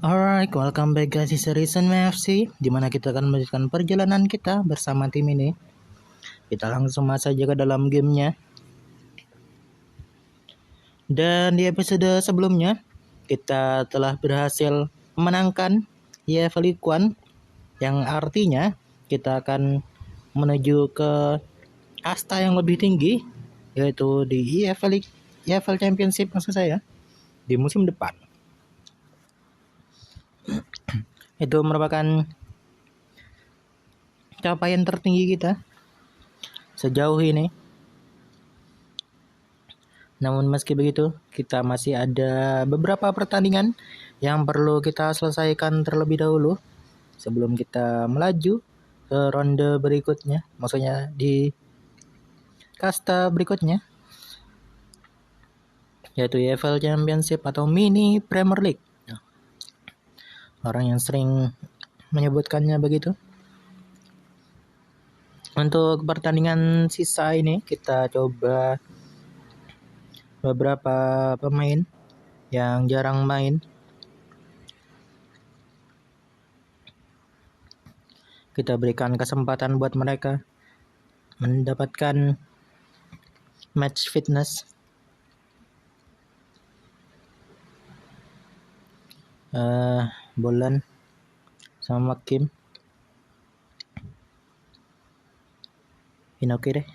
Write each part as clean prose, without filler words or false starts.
Alright, welcome back guys di series NFC, dimana kita akan melanjutkan perjalanan kita bersama tim ini. Kita langsung masuk saja ke dalam gamenya. Dan di episode sebelumnya, kita telah berhasil memenangkan EFL League One, yang artinya kita akan menuju ke kasta yang lebih tinggi, yaitu di EFL Championship maksud saya, di musim depan. Itu merupakan capaian tertinggi kita sejauh ini. Namun meski begitu, kita masih ada beberapa pertandingan yang perlu kita selesaikan terlebih dahulu sebelum kita melaju ke ronde berikutnya, maksudnya di kasta berikutnya, yaitu EFL Championship atau Mini Premier League. Orang yang sering menyebutkannya begitu. Untuk pertandingan sisa ini kita coba beberapa pemain yang jarang main. Kita berikan kesempatan buat mereka mendapatkan match fitness. Bolan sama Kim ini oke deh.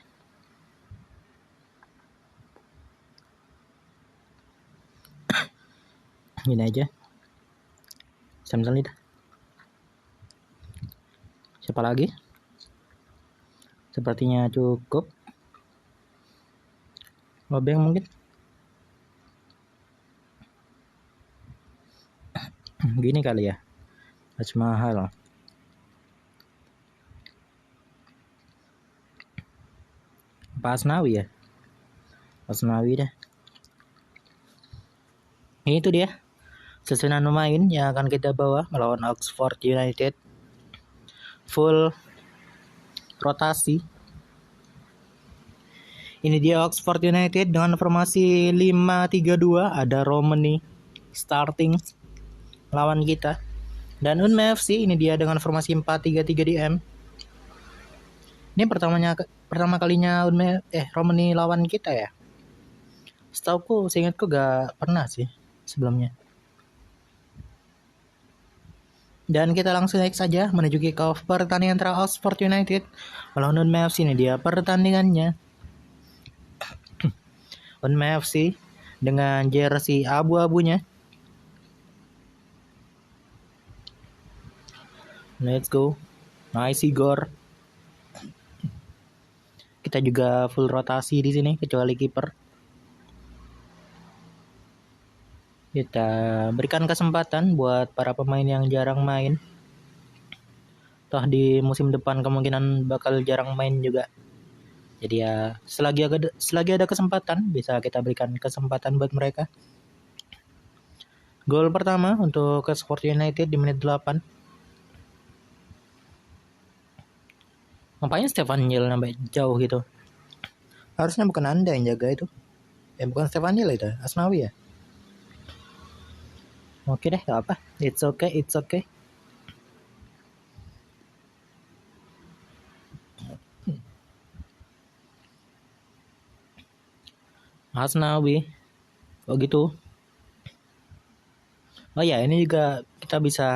Gini aja. Samsung lidah. Siapa lagi? Sepertinya cukup. Lobeng mungkin. Gini kali ya. Harus mahal. Apa Asnawi ya? Asnawi dah. Itu dia susunan pemain yang akan kita bawa melawan Oxford United. Full rotasi. Ini dia Oxford United dengan formasi 5-3-2. Ada Romani starting lawan kita. Dan Unme FC ini dia dengan formasi 4-3-3-DM. Ini pertama kalinya Romani lawan kita ya. Setauku, seingatku gak pernah sih sebelumnya. Dan kita langsung naik saja menuju kick off pertandingan antara Oxford United melawan Unme FC. Ini dia pertandingannya. Unme FC dengan jersey abu-abunya. Let's go. Nice Igor. Kita juga full rotasi di sini kecuali kiper. Kita berikan kesempatan buat para pemain yang jarang main. Toh di musim depan kemungkinan bakal jarang main juga. Jadi ya selagi ada kesempatan bisa kita berikan kesempatan buat mereka. Gol pertama untuk Oxford United di menit 8. Ngapain Stefan Neil sampai jauh gitu? Harusnya bukan Anda yang jaga itu. Bukan Stefan Neil itu, Asnawi ya. Oke deh, gak apa. It's okay. Asnawi. Oh gitu. Oh ya, ini juga kita bisa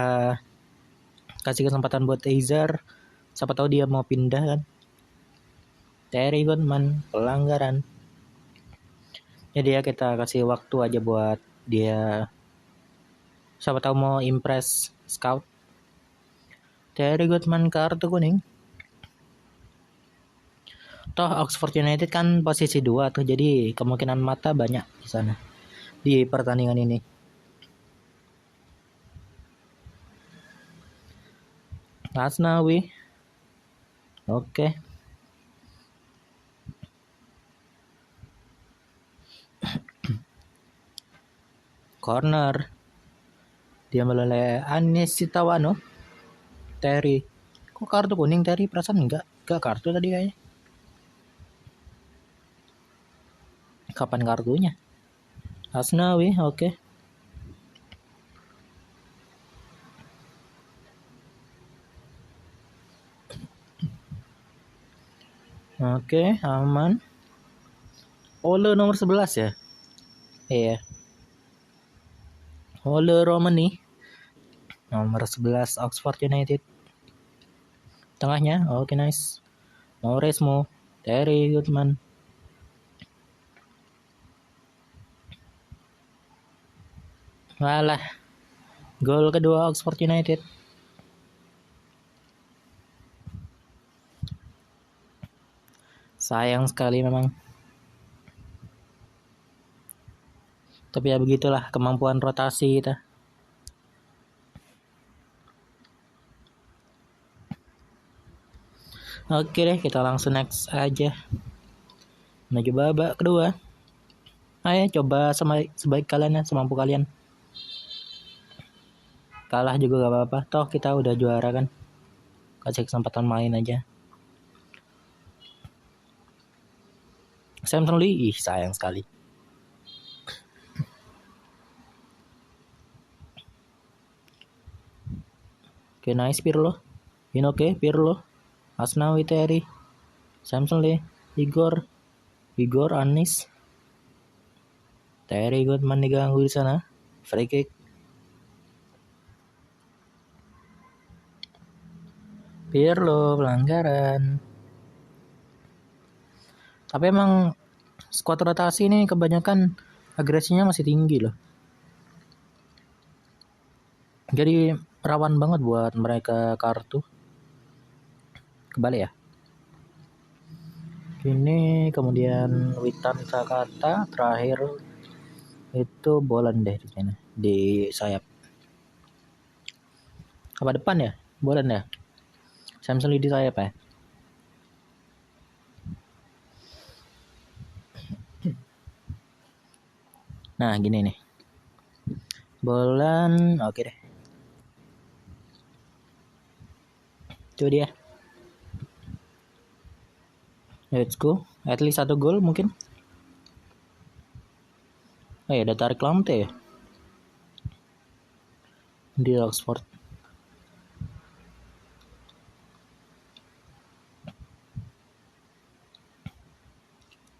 kasih kesempatan buat Azar. Siapa tahu dia mau pindah kan. Terry Goodman, pelanggaran. Jadi ya kita kasih waktu aja buat dia. Siapa tahu mau impress scout. Terry Goodman kartu kuning. Toh Oxford United kan posisi 2 tuh, jadi kemungkinan mata banyak di sana di pertandingan ini. Asnawi. Oke. Corner. Dia melalui Anis Sitawano. Terry. Kok kartu kuning Terry? Perasaan enggak kartu tadi kayaknya. Kapan kartunya? Asnawi, oke. Oke, aman. Ole nomor 11 ya. Iya. Ole Romani nomor 11 Oxford United. Tengahnya, oke nice. Mauresmo, Terry Goodman. Walah, gol kedua Oxford United. Sayang sekali memang. Tapi ya begitulah kemampuan rotasi kita. Oke deh, kita langsung next aja. Menuju babak kedua. Ayo coba sebaik kalian ya, semampu kalian. Kalah juga gak apa-apa. Toh kita udah juara kan. Kasih kesempatan main aja. Samson Lee, sayang sekali. Oke, nice Pirlo. Inoke, Pirlo. Asnawi, Terry. Samson Lee. Igor, Anis. Terry Goodman diganggu di sana. Free kick. Pirlo, pelanggaran. Tapi emang skuad rotasi ini kebanyakan agresinya masih tinggi loh. Jadi rawan banget buat mereka kartu. Kembali ya. Ini kemudian Witan Sakata terakhir itu Bolan deh di sini di sayap. Apa depan ya? Bolan ya. Samson di sayap ya. Nah gini nih. Bolan oke deh. Itu dia. Let's go. At least 1 gol mungkin. Oh ya, ada tarik Lamte ya. Di Oxford.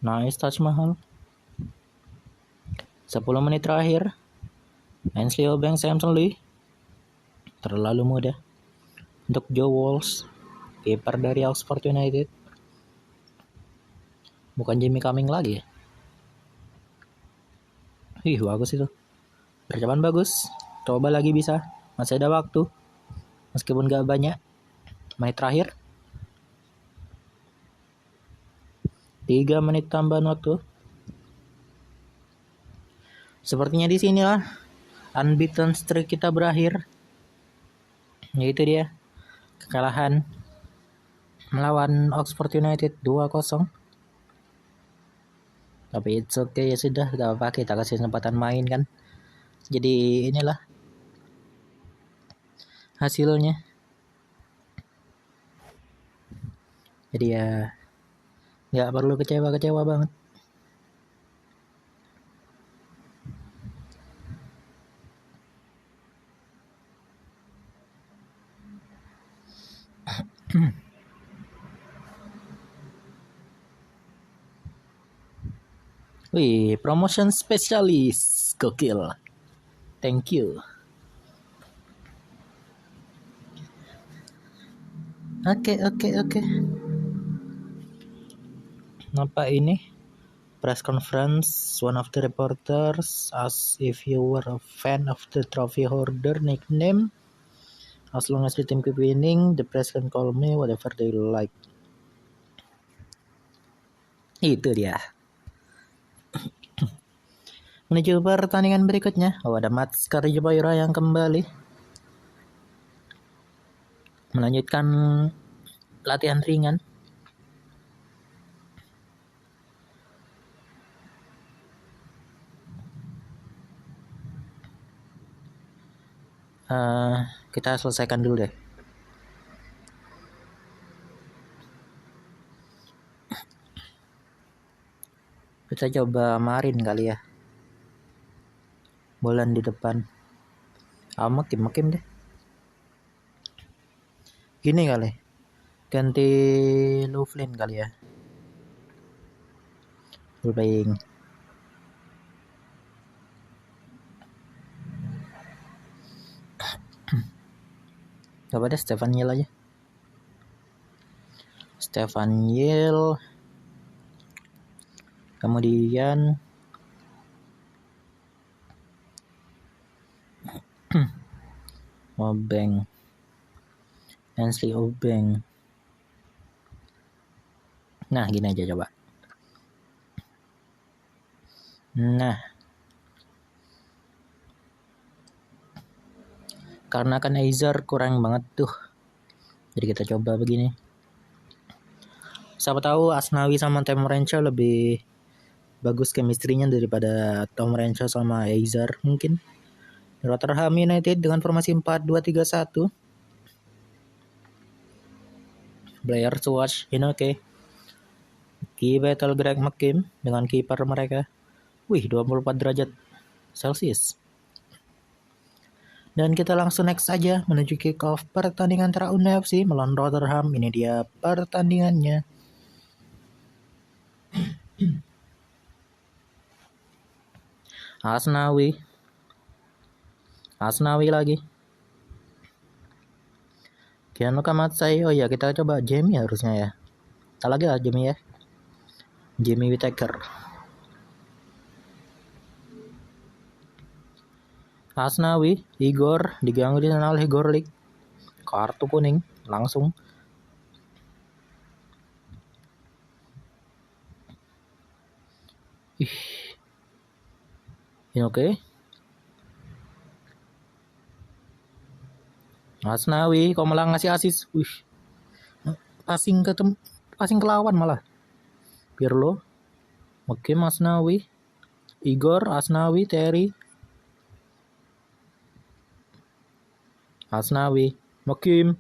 Nice touch Mahal. 10 menit terakhir. Ainsley Obeng, Samson Lee. Terlalu mudah. Untuk Joe Walsh. Kiper dari Oxford United. Bukan Jimmy Cumming lagi ya. Bagus itu. Percobaan bagus. Coba lagi bisa. Masih ada waktu. Meskipun gak banyak. Menit terakhir. 3 menit tambahan waktu. Sepertinya di sinilah unbeaten streak kita berakhir. Yaitu dia. Kekalahan melawan Oxford United 2-0. Tapi it's okay ya sudah, gak apa-apa, kita kasih kesempatan main kan. Jadi inilah hasilnya. Jadi ya gak perlu kecewa-kecewa banget. Wih, promotion spesialis, gokil. Thank you. Oke. Apa ini? Press conference, one of the reporters asked if you were a fan of the trophy holder nickname. As long as the team keep winning, the press can call me whatever they like. Itu dia. Menuju pertandingan berikutnya. Ada Mats Karjapayura yang kembali melanjutkan latihan ringan. Kita selesaikan dulu deh. Kita coba Marin kali ya. Bolan di depan. Makim deh. Gini kali. Ganti Louvlin kali ya. Role playing. Coba deh Stefan Yel aja. Stefan Yel. Kemudian Obeng. Ainsley Obeng. Nah, gini aja coba. Nah, karena kan Aizer kurang banget tuh, jadi kita coba begini. Siapa tahu Asnawi sama Tom Rancho lebih bagus chemistry-nya daripada Tom Rancho sama Aizer mungkin. Rotherham United dengan formasi 4-2-3-1. Blair Swatch, Inoke. Key battle Greg McKim dengan kiper mereka. Wih, 24 derajat Celcius. Dan kita langsung next saja menuju kick off pertandingan antara UNEF FC melawan Rotherham. Ini dia pertandingannya. Asnawi lagi. Gianluca Matsai. Oh ya, kita coba Jamie harusnya ya. Kita lagi lah Jamie ya. Jamie Whittaker. Asnawi, Igor diganggu di sana oleh Gorlik. Kartu kuning langsung. Oke. Asnawi kok malah ngasih asis. Passing ke lawan malah. Pirlo. Oke, Asnawi. Igor, Asnawi, Terry. Asnawi, Mokim.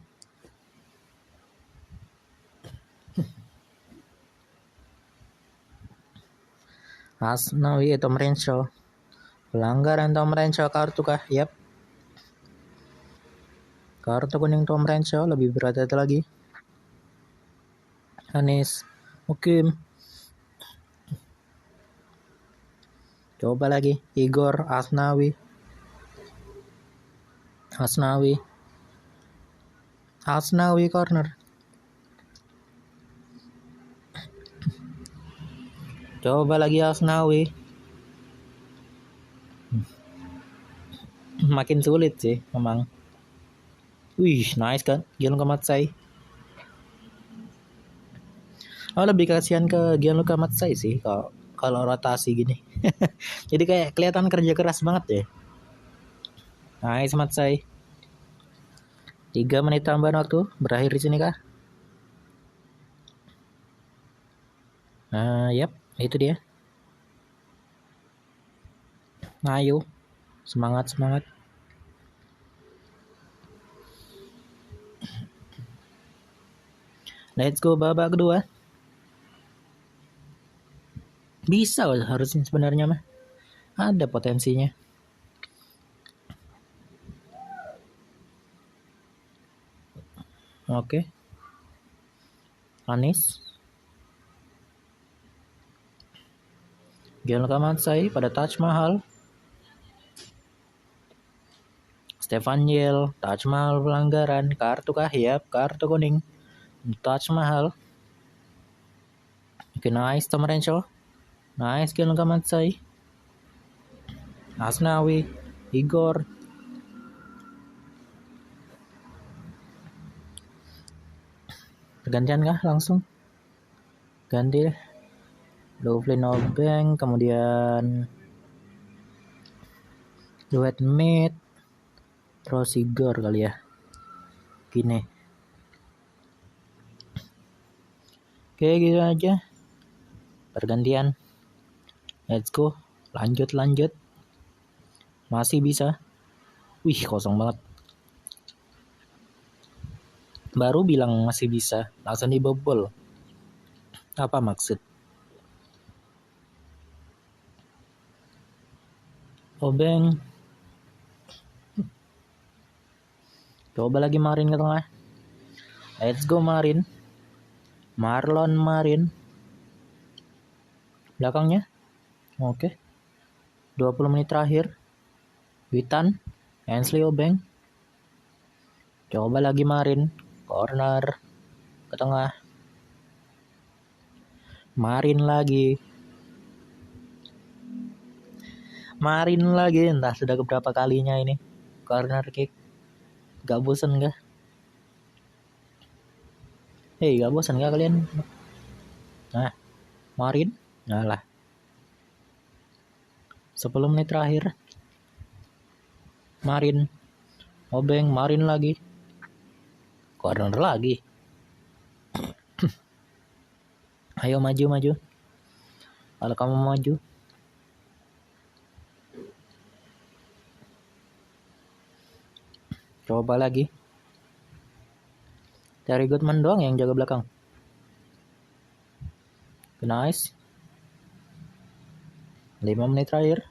Asnawi, Tom Rancho. Pelanggaran Tom Rancho, kartu kah? Yap. Kartu kuning Tom Rancho, lebih berhati-hati lagi. Anis, Mokim. Coba lagi, Igor, Asnawi. Asnawi corner. Coba lagi Asnawi. Makin sulit sih memang. Wih, nice kan? Gianluca Matsai. Oh, lebih kasihan ke Gianluca Matsai sih kalau rotasi gini. Jadi kayak kelihatan kerja keras banget ya. Nice Matsai. 3 menit tambahan waktu berakhir di sini kah? Yap, itu dia. Ayo, semangat. Let's go babak kedua. Bisa harusnya sebenarnya mah. Ada potensinya. Oke. Anis. Gianluca Matsai pada Taj Mahal. Stefan Yel, Taj Mahal pelanggaran, kartu kah? Yap, kartu kuning. Taj Mahal. Oke, nice Tom Rancho. Nice Gianluca Matsai. Asnawi, Igor. Pergantian kah langsung? Ganti deh. Lovelin Obeng, kemudian Duet Mid, terus Igor kali ya. Gini. Oke, gitu aja. Pergantian. Let's go. Lanjut. Masih bisa. Wih, kosong banget. Baru bilang masih bisa, langsung dibobol. Apa maksud? Obeng. Coba lagi Marin ke tengah. Let's go Marin. Marlon Marin. belakangnya. Oke. 20 menit terakhir. Witan, Ainsley Obeng. Coba lagi Marin, corner ke tengah. Marin lagi, entah sudah keberapa kalinya ini corner kick. Gak bosan gak? Gak bosan gak kalian? Nah, Marin, lah. 10 menit terakhir. Marin, Obeng, Marin lagi, corner lagi. Ayo maju. Kalau kamu maju. Coba lagi. Terry Goodman doang yang jaga belakang. Nice. 5 menit terakhir.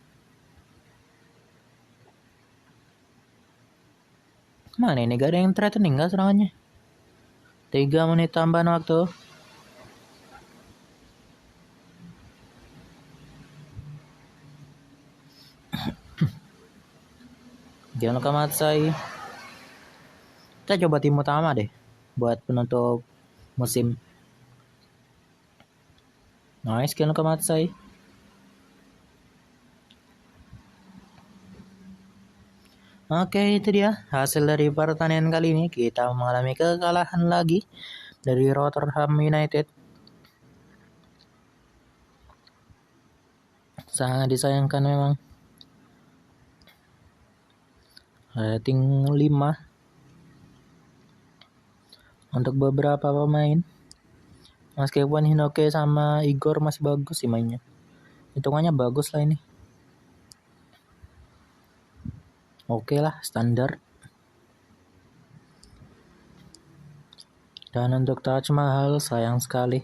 Mana ini gak ada yang threatening gak serangannya? 3 menit tambahan waktu. Gianluca Matsai. Kita coba tim utama deh buat penutup musim. Nice, Gianluca Matsai. Oke, itu dia hasil dari pertandingan kali ini. Kita mengalami kekalahan lagi dari Rotterdam United. Sangat disayangkan memang. Rating 5 untuk beberapa pemain. Meskipun Hinoke sama Igor masih bagus sih mainnya. Hitungannya bagus lah ini. Oke lah, standar. Dan untuk Taj Mahal sayang sekali.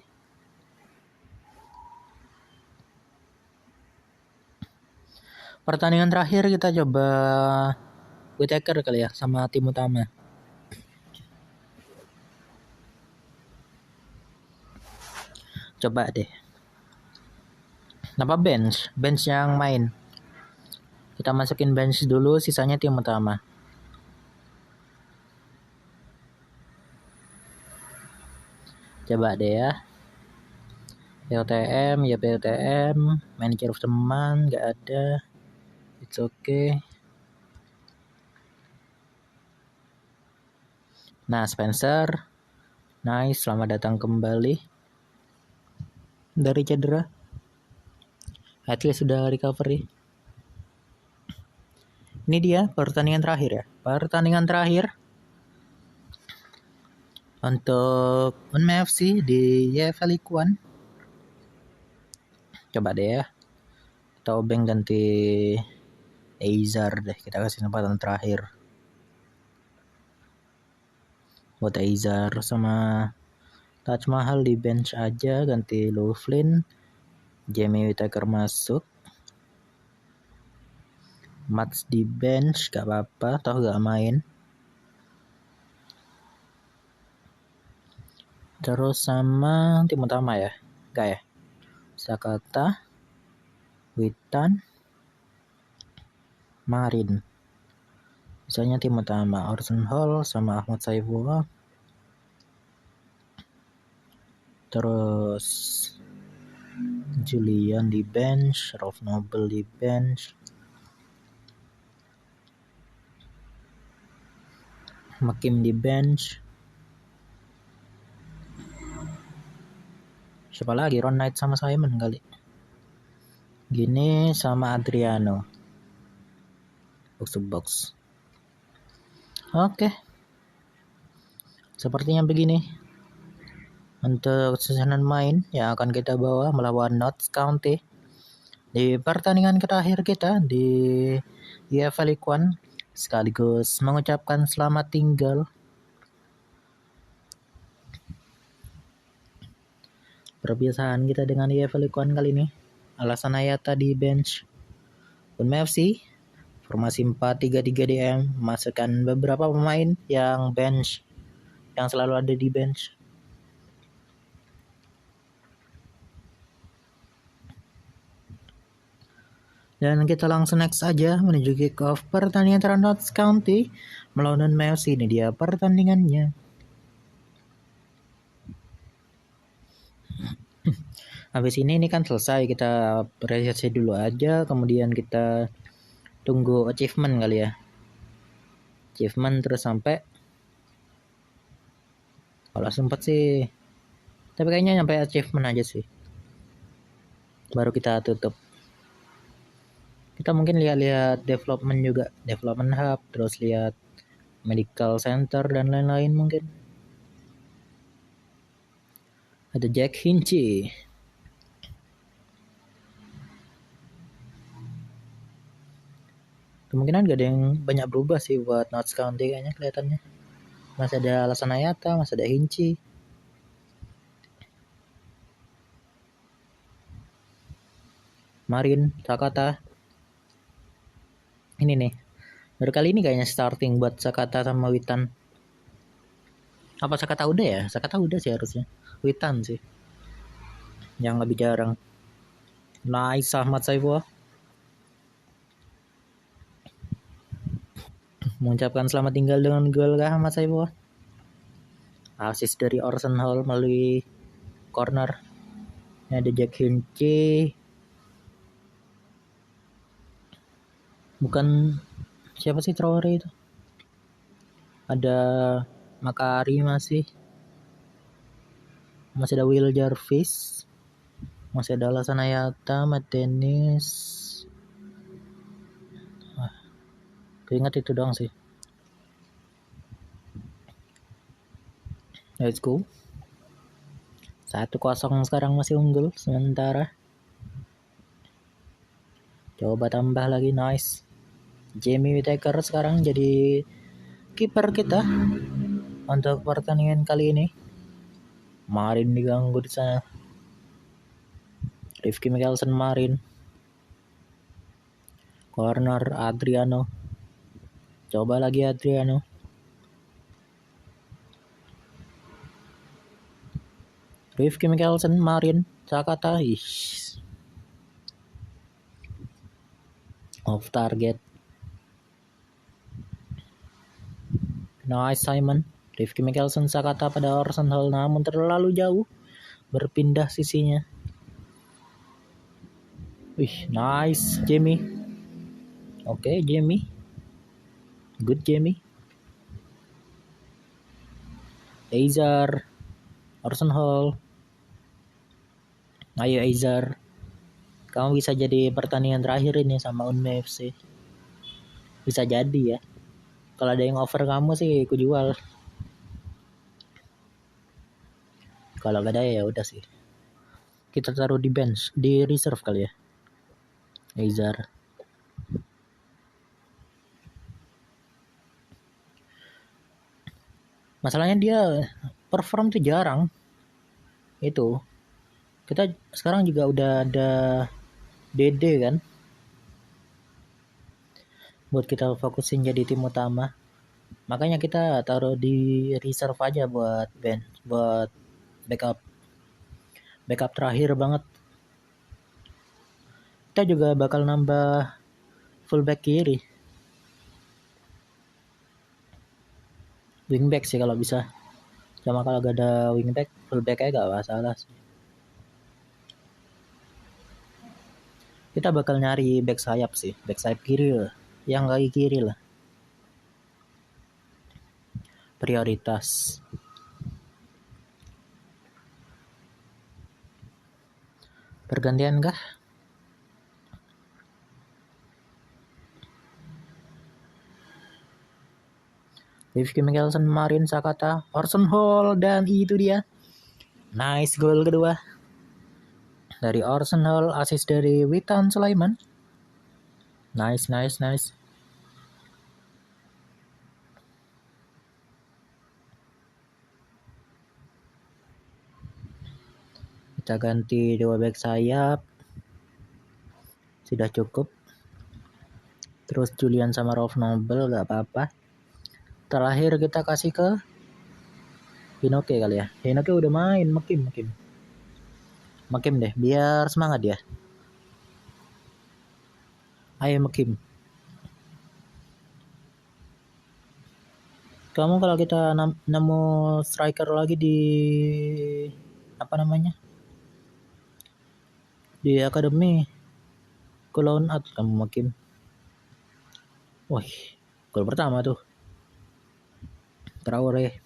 Pertandingan terakhir kita coba Whittaker kali ya sama tim utama. Coba deh. Kenapa bench yang main? Kita masukin bench dulu, sisanya tim utama. Coba deh ya. POTM, manager of the month gak ada. It's okay. Nah, Spencer. Nice, selamat datang kembali dari cedera. At least sudah recovery. Ini dia pertandingan terakhir ya. Pertandingan terakhir untuk Unme FC di EFL League One. Coba deh ya. Kita Obeng ganti Aizar deh. Kita kasih kesempatan terakhir buat Aizar, sama Taj Mahal di bench aja, ganti Loughlin. Jamie Whittaker masuk. Mats di bench gak apa-apa, toh gak main. Terus sama tim utama ya? Gak ya? Sakata, Witan, Marin. Misalnya tim utama Orson Hall sama Ahmad Saifullah. Terus Julian di bench, Rolf Nobel di bench, Makim di bench. Siapa lagi? Ron Knight sama Simon kali. Gini sama Adriano. Box to box. Oke. Sepertinya begini untuk susunan main yang akan kita bawa melawan Notts County di pertandingan terakhir kita di EFL League One, sekaligus mengucapkan selamat tinggal perpisahan kita dengan EFL League One kali ini. Alasan Ayata di bench. Unme FC formasi 4-3-3 DM, masukkan beberapa pemain yang bench, yang selalu ada di bench. Dan kita langsung next aja menuju kick off pertandingan antara Notts County melawan Mercy. Ini dia pertandingannya. Habis ini kan selesai, kita reaksi dulu aja, kemudian kita tunggu achievement kali ya. Achievement terus sampai kalau sempat sih, tapi kayaknya sampai achievement aja sih. Baru kita tutup. Kita mungkin lihat-lihat development juga, development hub, terus lihat medical center dan lain-lain mungkin. Ada Jack Hinchey. Kemungkinan gak ada yang banyak berubah sih buat Notts County kayaknya kelihatannya. Masih ada Alasan Ayata, masih ada Hinchey. Marin, Sakata. Ini nih. Baru kali ini kayaknya starting buat Sakata sama Witan. Apa Sakata udah ya? Sakata udah sih harusnya. Witan sih. Yang lebih jarang. Nice Ahmad Saifullah. Mengucapkan selamat tinggal dengan gol kah Ahmad Saifullah. Assist dari Orson Hall melalui corner. Ini ada Jack Hinchey. Bukan siapa sih Traore itu? Ada Makari masih ada Will Jarvis, masih ada Alasan Ayata, Matt Dennis. Keinget itu doang sih. Let's go. 1-0 sekarang masih unggul sementara. Coba tambah lagi, nice. Jamie Whittaker sekarang jadi kiper kita untuk pertandingan kali ini. Marin diganggu di sana. Rifki Mickelson Marin. Corner Adriano. Coba lagi Adriano. Rifki Mickelson Marin. Sakata. Off target. Nice Simon. Rifki Mickelson Sakata pada Orson Hall, namun terlalu jauh. Berpindah sisinya. Nice Jamie. Oke, Jamie. Good Jamie. Azar. Orson Hall. Ayo Azar. Kamu bisa jadi pertandingan terakhir ini sama Unme FC. Bisa jadi ya. Kalau ada yang offer kamu sih aku jual. Kalau gak ada ya udah sih. Kita taruh di bench, di reserve kali ya. Azar. Masalahnya dia perform tuh jarang. Itu. Kita sekarang juga udah ada Dede kan. Buat kita fokusin jadi tim utama. Makanya kita taruh di reserve aja buat bench, buat backup. Backup terakhir banget. Kita juga bakal nambah fullback kiri. Wingback sih kalau bisa. Cuma kalau gak ada wingback, fullback aja gak masalah sih. Kita bakal nyari back sayap sih, back sayap kiri lah. Yang kaki kiri lah. Prioritas. Pergantian kah? Rifki Mickelson, Marin, Sakata, Orson Hall, dan itu dia. Nice goal kedua. Dari Orson Hall, assist dari Witan Sulaiman. Nice. Kita ganti 2 back sayap. Sudah cukup. Terus Julian sama Rolf Nobel gak apa-apa. Terakhir kita kasih ke Hinoke kali ya. Hinoke udah main, Makim deh, biar semangat ya. I am a Kim. Kamu kalau kita nemu striker lagi di apa namanya? Di akademi, Cologne out kamu makin. Wih, gol pertama tuh. Traore.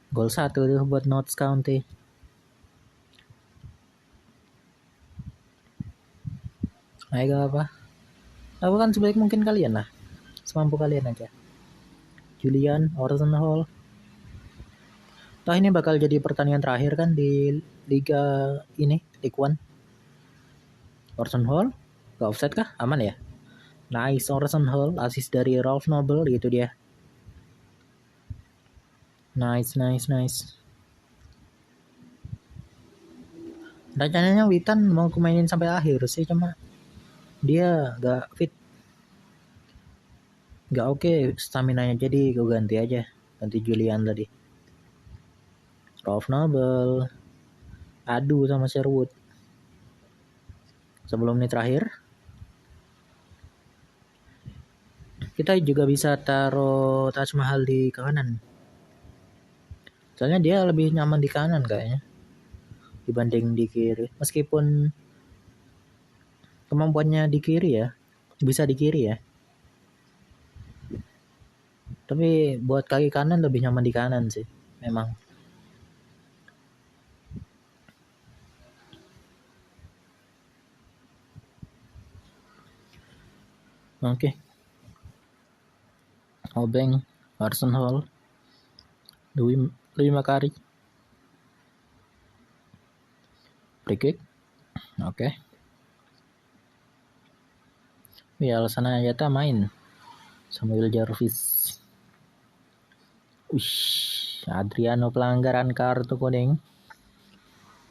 Gol 1 tuh buat Notts County. Ayo apa? Aku kan sebaik mungkin kalian lah. Semampu kalian aja. Julian, Orson Hall. Toh ini bakal jadi pertandingan terakhir kan di liga ini, League One. Orson Hall, gak offside kah? Aman ya? Nice, Orson Hall, assist dari Ralph Noble, gitu dia. Nice. Rencananya Witan mau kumainin sampai akhir sih, cuma dia gak fit. Gak oke stamina-nya, jadi gue ganti aja. Ganti Julian tadi. Ralph Noble. Adu sama Sherwood. Sebelum ini terakhir, kita juga bisa taruh Taj Mahal di kanan. Soalnya dia lebih nyaman di kanan kayaknya dibanding di kiri. Meskipun kemampuannya di kiri ya, bisa di kiri ya. Tapi buat kaki kanan lebih nyaman di kanan sih, memang. Oke. Obeng, Arsenal Hall, Louis Makari. Free kick. Oke. Ya, Laksana Yata main. Samuel Jarvis. Adriano pelanggaran kartu kuning.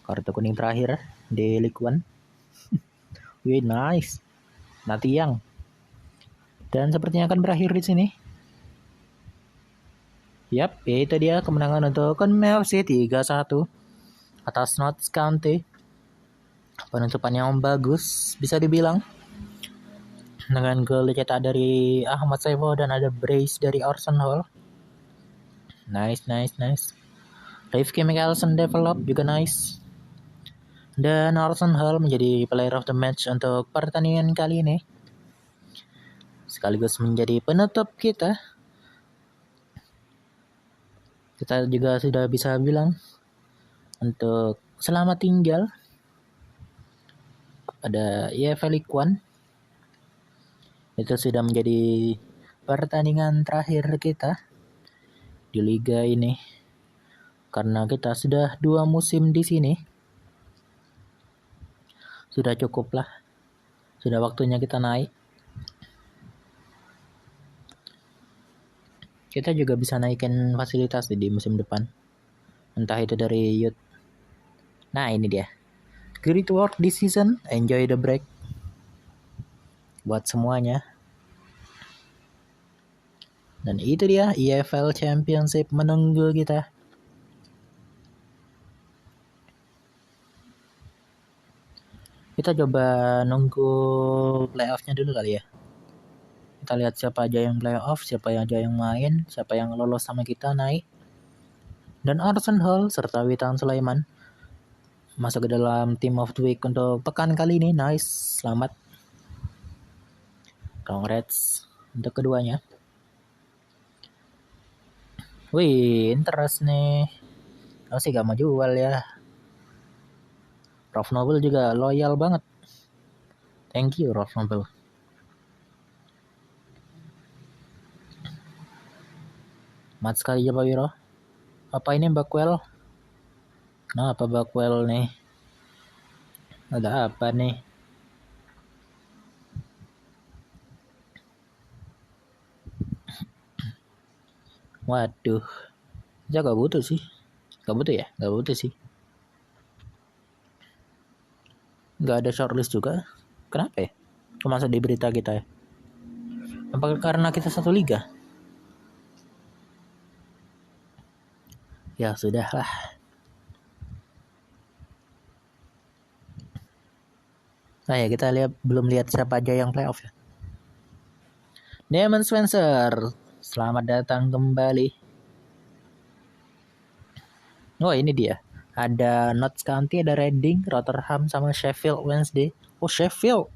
Kartu kuning terakhir di League One. Wih, nice. Natiang. Dan sepertinya akan berakhir di sini. Yap, itu dia kemenangan untuk Conmel FC 3-1 atas Notts County. Penutupan yang bagus bisa dibilang. Dengan gol dicetak dari Ahmad Saivo dan ada brace dari Orson Hall. Nice. Rifki Mickelson develop juga nice. Dan Orson Hall menjadi player of the match untuk pertandingan kali ini. Sekaligus menjadi penutup kita. Kita juga sudah bisa bilang untuk selamat tinggal pada EFL League One. Itu sudah menjadi pertandingan terakhir kita di liga ini. Karena kita sudah 2 musim di sini. Sudah cukup lah. Sudah waktunya kita naik. Kita juga bisa naikin fasilitas di musim depan. Entah itu dari youth. Nah, ini dia. Great work this season. Enjoy the break. Buat semuanya. Dan itu dia EFL Championship menunggu kita. Kita coba nunggu playoff-nya dulu kali ya. Kita lihat siapa aja yang playoff, siapa aja yang main, siapa yang lolos sama kita naik. Dan Orson Hall serta Witan Sulaiman masuk ke dalam Team of the Week untuk pekan kali ini. Nice, selamat. Congrats untuk keduanya. Wih, interest nih. Aku sih gak mau jual ya. Ralph Noble juga loyal banget. Thank you Ralph Noble. Mat sekali ya Pak Wiro. Apa ini Bakwell? Kenapa Bakwell nih? Ada apa nih? Waduh. Ya gak butuh sih. Gak butuh ya? Gak butuh sih. Gak ada shortlist juga. Kenapa ya? Kok masuk di berita kita ya? Apa karena kita satu liga? Ya sudahlah. Nah ya, kita belum lihat siapa aja yang playoff ya. Damon Spencer, selamat datang kembali. Oh ini dia. Ada Notts County, ada Reading, Rotherham, sama Sheffield Wednesday. Oh Sheffield.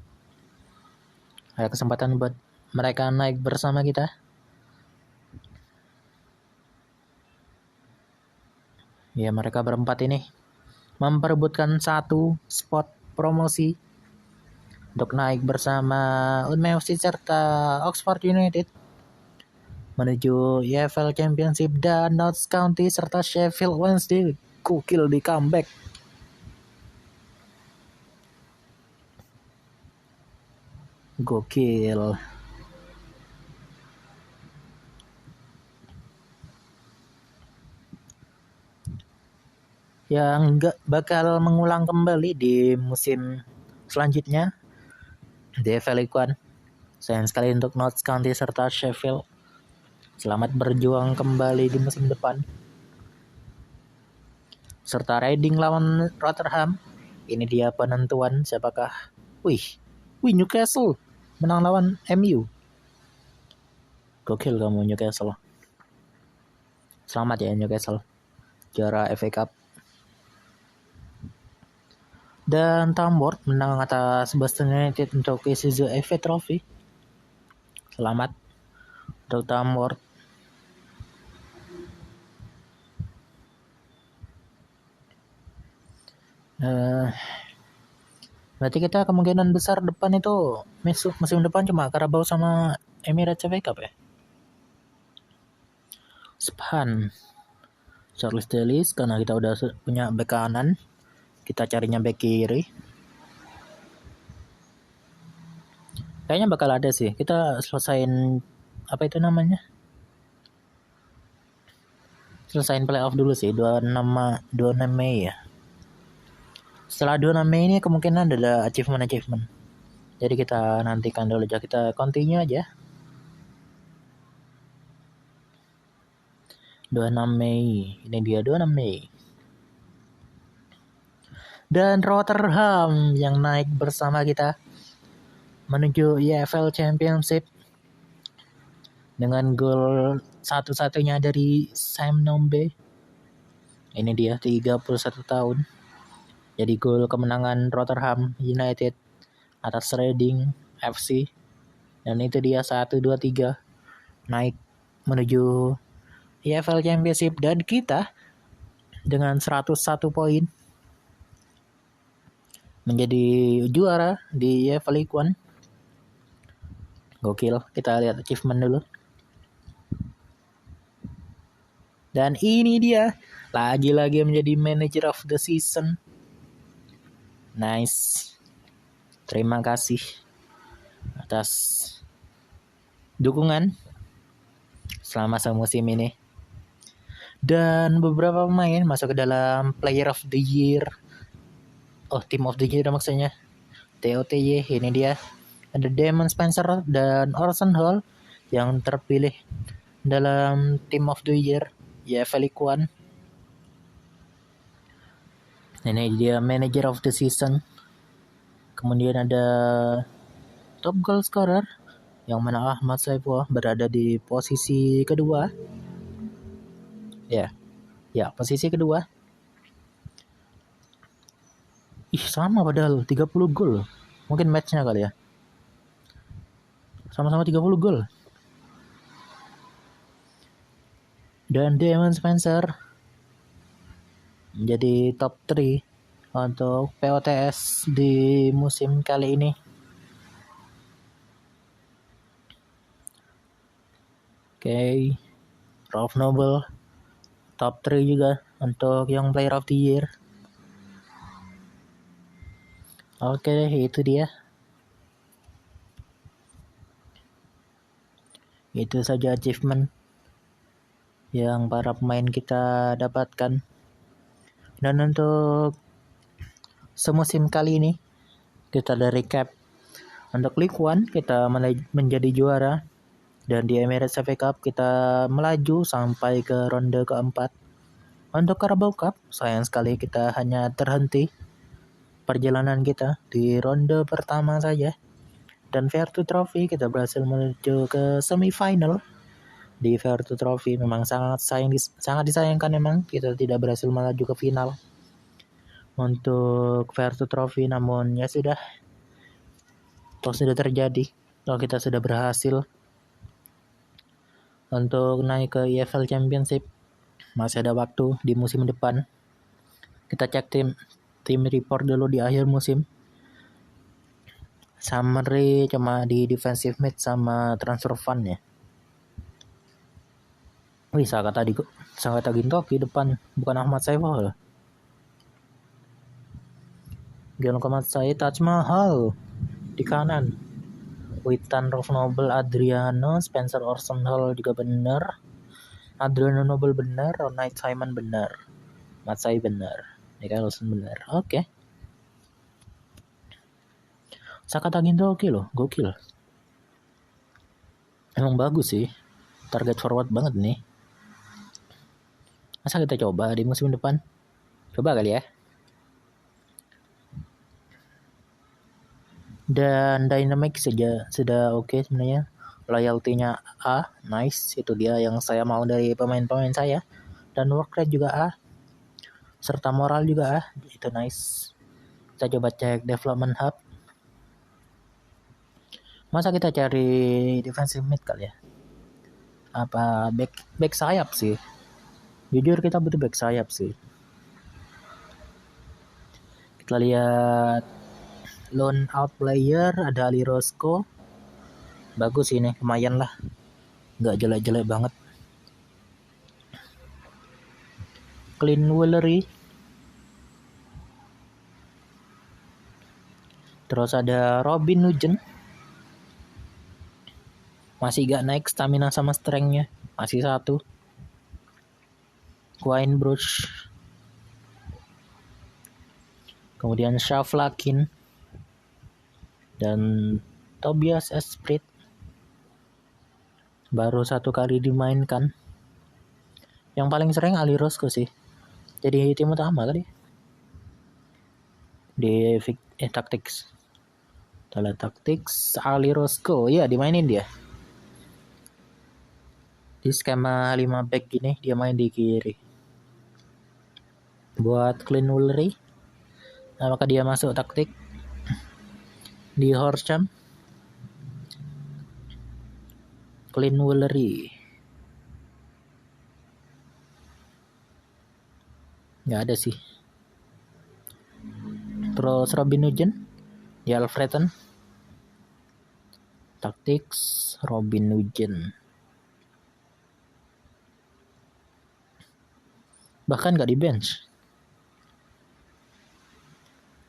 Ada kesempatan buat mereka naik bersama kita. Ya mereka berempat ini memperebutkan satu spot promosi untuk naik bersama Unmeo serta Oxford United menuju EFL Championship, dan Notts County serta Sheffield Wednesday gokil di comeback. Gokil. Yang nggak bakal mengulang kembali di musim selanjutnya di EFL League One. Sayang sekali untuk Notts County serta Sheffield. Selamat berjuang kembali di musim depan. Serta Reading lawan Rotherham. Ini dia penentuan siapakah. Wih Newcastle menang lawan MU. Gokil kamu Newcastle. Selamat ya Newcastle, juara FA Cup. Dan Tamworth menang atas Boston United untuk Isuzu FA Trophy. Selamat untuk Tamworth. Berarti kita kemungkinan besar depan itu musim depan cuma Carabao sama Emirates FA Cup ya. Span Charles Daly, karena kita udah punya bek kanan, kita carinya bek kiri. Kayaknya bakal ada sih. Kita selesain apa itu namanya? Selesain playoff dulu sih, 26 Mei ya. Setelah 26 Mei ini kemungkinan ada achievement. Jadi kita nantikan dulu aja, kita continue aja. 26 Mei. Ini dia 26 Mei. Dan Rotherham yang naik bersama kita menuju EFL Championship dengan gol satu-satunya dari Sam Nombe. Ini dia 31 tahun. Jadi gol kemenangan Rotherham United atas Reading FC. Dan itu dia 1-2-3 naik menuju EFL Championship, dan kita dengan 101 poin menjadi juara di EFL League One. Gokil. Kita lihat achievement dulu. Dan ini dia lagi-lagi menjadi manager of the season. Nice. Terima kasih atas dukungan selama semusim ini. Dan beberapa pemain masuk ke dalam Player of the Year. Team of the Year maksudnya. TOTY. Ini dia. Ada Damon Spencer dan Orson Hall yang terpilih dalam Team of the Year EFL League One. Ini dia Manager of the Season. Kemudian ada Top Goal Scorer yang mana Ahmad Saifullah berada di posisi kedua. Ya, posisi kedua. Sama padahal 30 gol. Mungkin matchnya kali ya. Sama-sama 30 gol. Dan Damon Spencer menjadi top 3 untuk POTS di musim kali ini. Oke. Ralph Noble top 3 juga untuk yang Player of the Year. Oke, itu dia. Itu saja achievement yang para pemain kita dapatkan. Dan untuk semusim kali ini kita ada recap. Untuk League One kita menjadi juara, dan di Emirates FA Cup kita melaju sampai ke ronde keempat. Untuk Carabao Cup sayang sekali kita hanya terhenti perjalanan kita di ronde pertama saja. Dan Vertu Trophy kita berhasil menuju ke semifinal. Di Vertu Trophy memang sangat disayangkan memang kita tidak berhasil melaju ke final untuk Vertu Trophy, namun ya sudah, toh sudah terjadi, toh kita sudah berhasil untuk naik ke EFL Championship. Masih ada waktu di musim depan. Kita cek tim report dulu di akhir musim. Summary cuma di defensive mid sama transfer fund ya. Wih, Sakata Gintoki depan, bukan Ahmad Saiful. Gianluca Matsai, Taj Mahal di kanan. Witan Noble, Adriano, Spencer Orson Hall juga benar. Adriano Noble benar, Ronald Simon benar. Matsai benar. Michael Olsen benar. Oke. Sakata Gintoki loh, gokil. Emang bagus sih. Target forward banget nih. Masa kita coba di musim depan? Coba kali ya. Dan dynamic sudah oke sebenarnya. Loyalty-nya A, nice. Itu dia yang saya mau dari pemain-pemain saya. Dan work rate juga A. Serta moral juga A, itu nice. Kita coba cek development hub. Masa kita cari defensive mid kali ya? Apa back sayap sih? Jujur kita butuh back sayap sih. Kita lihat loan out player, ada Ali Roscoe. Bagus ini, lumayan lah. Nggak jelek-jelek banget. Clean Willery. Terus ada Robin Nugent. Masih gak naik stamina sama strength-nya. Masih 1. Quine Bruce. Kemudian Shaflakin. Dan Tobias Esprit. Baru 1 kali dimainkan. Yang paling sering Ali Roscoe sih. Jadi tim utama tadi. Di Tactics. Tactics Ali Roscoe. Ya, dimainin dia. Di skema 5 back gini dia main di kiri. Buat Clean Willery, apakah dia masuk taktik di Horsham? Clean Willery nggak ada sih. Terus Robin Nugent di Alfreton. Tactics Robin Nugent. Bahkan nggak di bench.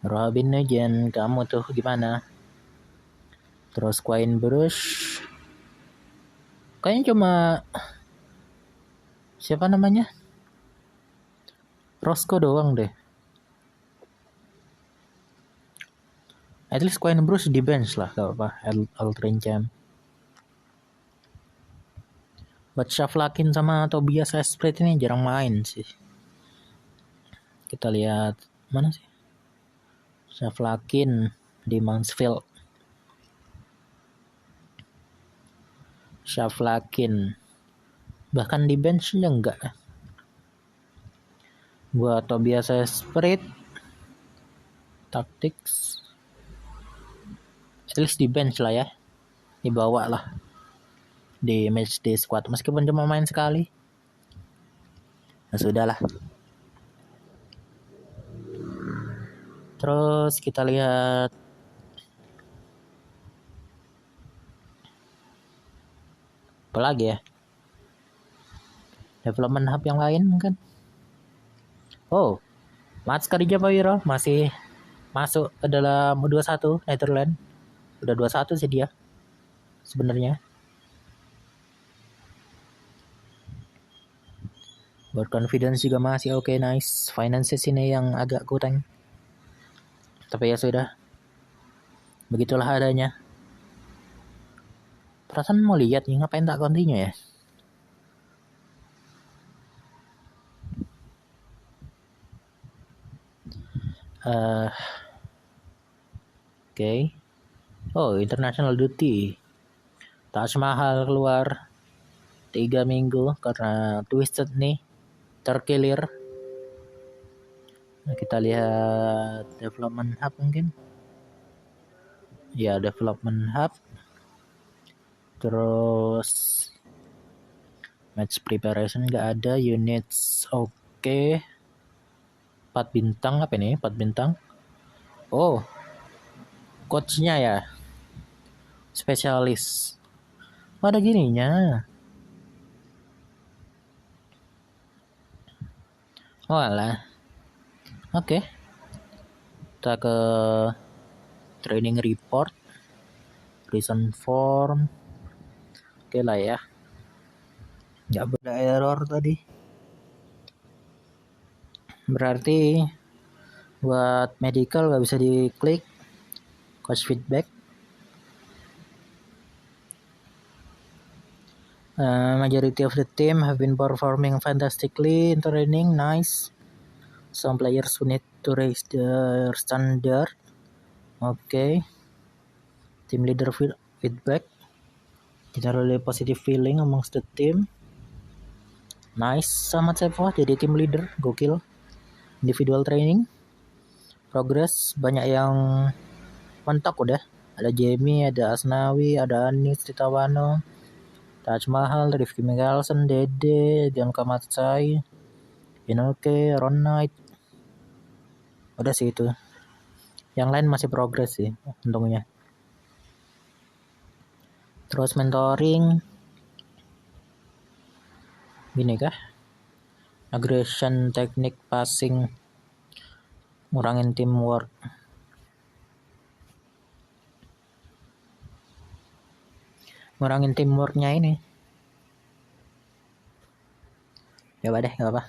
Robin Nugent, kamu tuh gimana? Terus Quine Bruce. Kayaknya cuma siapa namanya? Roscoe doang deh. At least Quine Bruce di bench lah, gak apa-apa. Aldrin Jam. But Shaflakin sama Tobias Esprit ini jarang main sih. Kita lihat mana sih? Shaflakin di Mansfield. Shaflakin. Bahkan di benchnya enggak. Buat Tobias Esprit. Tactics. At least di bench lah ya. Dibawa lah. Di match day squad. Meskipun cuma main sekali. Nah sudahlah. Terus kita lihat apa lagi ya? Development hub yang lain mungkin. Oh, Mats Karijapawiro masih masuk ke dalam U21 Netherlands. Udah 21 sih dia sebenarnya. Buat confidence juga masih oke, nice. Finances ini yang agak kurang. Tapi ya sudah. Begitulah adanya. Perasaan mau lihat nih, ngapain tak continue ya? Oke. Oh, international duty. Taj Mahal keluar 3 minggu karena twisted nih, terkilir. Nah, kita lihat development hub mungkin. Ya, development hub. Terus match preparation nggak ada, units oke. 4 bintang apa ini? 4 bintang. Oh, coachnya ya, spesialis. Oh, ada gininya. Oh alah. Oke. Kita ke training report, reason form. Oke lah ya. Nggak ada error tadi. Berarti buat medical nggak bisa diklik. Coach feedback. Majority of the team have been performing fantastically in training. Nice. Some players who need to raise their standard. Okay. Team leader feedback. Generally positive feeling amongst the team. Nice. Selamat Sevo jadi team leader. Gokil. Individual training. Progress. Banyak yang mentok udah. Ada Jamie, ada Asnawi, ada Anis Titawano, Taj Mahal, Rifki Michelson, Dede, Gianca Matsai, Inoke, Ron Knight. Udah sih itu. Yang lain masih progres sih untungnya. Terus mentoring. Gini kah? Aggression, teknik, passing, ngurangin teamwork. Ngurangin teamworknya ini. Coba deh, gak apa.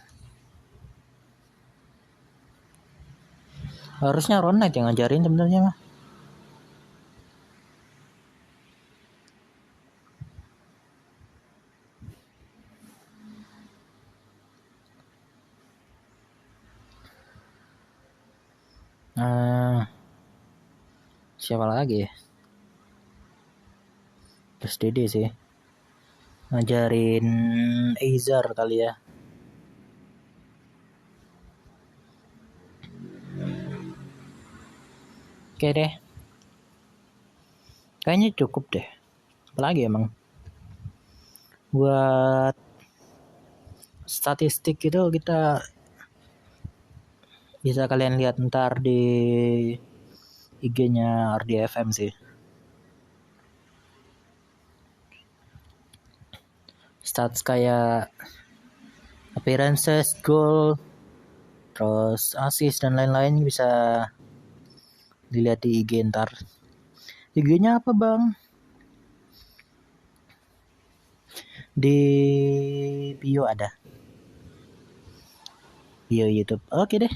Harusnya Ron Knight yang ngajarin sebenarnya mah. Siapa lagi ya? Terus Dede sih. Ngajarin Azar kali ya. Oke deh. Kayaknya cukup deh. Apalagi emang. Buat statistik itu kita bisa kalian lihat ntar di IG-nya RDFM sih. Stats kayak appearances, goal, terus assist dan lain-lain bisa dilihat di IG ntar. IG-nya apa bang? Di bio ada. Bio YouTube. Oke deh.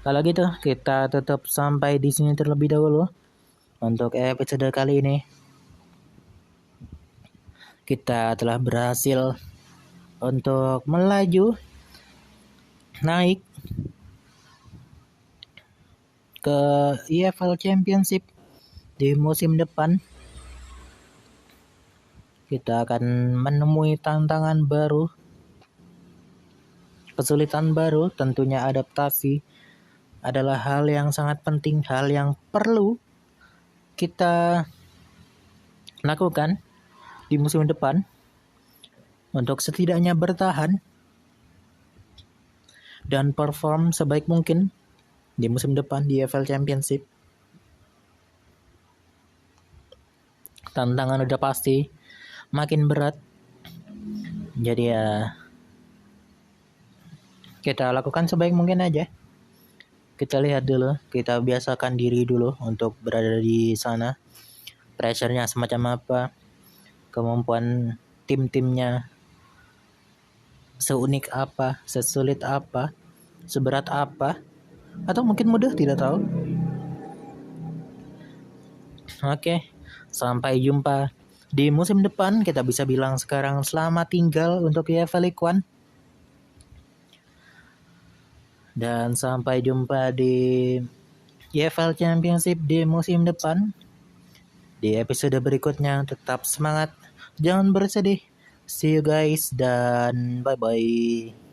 Kalau gitu kita tutup sampai di sini terlebih dahulu untuk episode kali ini. Kita telah berhasil untuk melaju naik ke EFL Championship di musim depan. Kita akan menemui tantangan baru, kesulitan baru, tentunya adaptasi adalah hal yang sangat penting, hal yang perlu kita lakukan di musim depan untuk setidaknya bertahan dan perform sebaik mungkin di musim depan di EFL Championship. Tantangan udah pasti makin berat. Jadi ya kita lakukan sebaik mungkin aja. Kita lihat dulu, kita biasakan diri dulu untuk berada di sana. Pressure-nya semacam apa, kemampuan tim-timnya seunik apa, sesulit apa, seberat apa, atau mungkin mudah, tidak tahu. Oke, sampai jumpa di musim depan. Kita bisa bilang sekarang selamat tinggal untuk EFL League One. Dan sampai jumpa di EFL Championship di musim depan. Di episode berikutnya tetap semangat, jangan bersedih. See you guys dan bye bye.